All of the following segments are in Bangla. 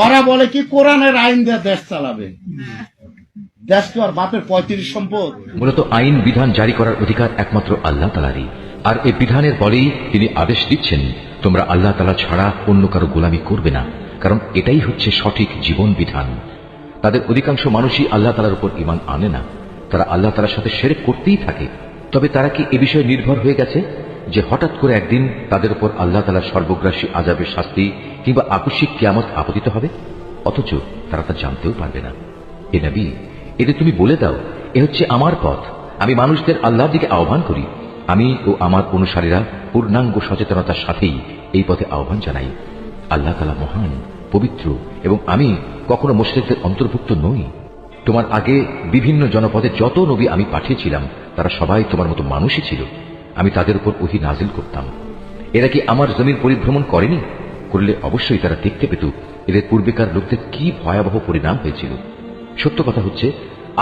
ওরা বলে কি কোরআনের আইন দিয়ে দেশ চালাবে। দেশ তো আর বাপের 35 সম্পদ। মূলত আইন বিধান জারি করার অধিকার একমাত্র আল্লাহ তাআলারই, আর এই বিধানের বলেই তিনি আদেশ দিচ্ছেন তোমরা আল্লাহ তাআলা ছাড়া অন্য কারো গোলামি করবে না, কারণ এটাই হচ্ছে সঠিক জীবন বিধান। তাদের অধিকাংশ মানুষই আল্লাহ তাআলার উপর ঈমান আনে না, তারা আল্লাহ তাআলার সাথে শিরক করতেই থাকে। তবে তারা কি এ বিষয়ে নির্ভর হয়ে গেছে যে হঠাৎ করে একদিন তাদের উপর আল্লাহ তাআলার সর্বগ্রাসী আযাবের শাস্তি কিংবা আকস্মিক কিয়ামত আপতিত হবে? অথচ তারা তা জানতেও পারবে না। হে নবী, এতে তুমি বলে দাও, এ হচ্ছে আমার পথ, আমি মানুষদের আল্লাহর দিকে আহ্বান করি। আমি ও আমার অনুসারীরা পূর্ণাঙ্গ সচেতনতার সাথেই এই পথে আহ্বান জানাই। আল্লাহ তাআলা মহান, পবিত্র, এবং আমি কখনো মুশরিকদের অন্তর্ভুক্ত নই। তোমার আগে বিভিন্ন জনপদে যত নবী আমি পাঠিয়েছিলাম তারা সবাই তোমার মতো মানুষই ছিল। আমি তাদের উপর ওহী নাজিল করতাম। এরা কি আমার জমির পরিভ্রমণ করেনি? করলে অবশ্যই তারা দেখতে পেত এদের পূর্বেকার লোকদের কি ভয়াবহ পরিণাম হয়েছিল। সত্য কথা হচ্ছে,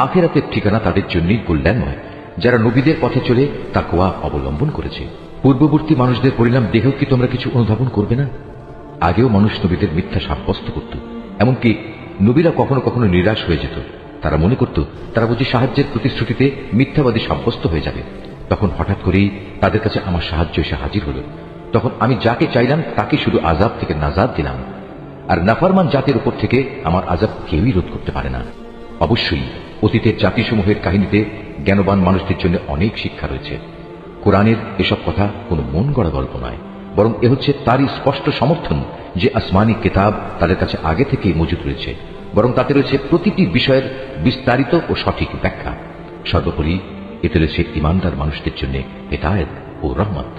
আখিরাতের ঠিকানা তাদের জন্যই কল্যাণময়, যারা নবীদের পথে চলে তাকওয়া অবলম্বন করেছে। পূর্ববর্তী মানুষদের পরিণাম দেখেও কি তোমরা কিছু অনুধাবন করবে না? আগেও মানুষ নবীদের মিথ্যা সাব্যস্ত করত, এমনকি নবীরা কখনো কখনো নিরাশ হয়ে যেত। তারা মনে করত তারা বুঝি সাহায্যের প্রতিশ্রুতিতে মিথ্যাবাদী সাব্যস্ত হয়ে যাবে। তখন হঠাৎ করেই তাদের কাছে আমার সাহায্য এসে হাজির হল। তখন আমি যাকে চাইলাম তাকে শুধু আযাব থেকে নাজাত দিলাম, আর নাফরমান জাতির উপর থেকে আমার আযাব কেউই রোধ করতে পারে না। অবশ্যই অতীতের জাতিসমূহের কাহিনীতে জ্ঞানবান মানুষদের জন্য অনেক শিক্ষা রয়েছে। কোরআনের এসব কথা কোনো মন গড়া গল্প নয়, বরং এ হচ্ছে তারই স্পষ্ট সমর্থন যে আসমানি কিতাব তাদের কাছে আগে থেকেই মজুদ রয়েছে, বরং তাতে রয়েছে প্রতিটি বিষয়ের বিস্তারিত ও সঠিক ব্যাখ্যা। সর্বোপরি এতে রয়েছে ঈমানদার মানুষদের জন্য হেদায়েত ও রহমত।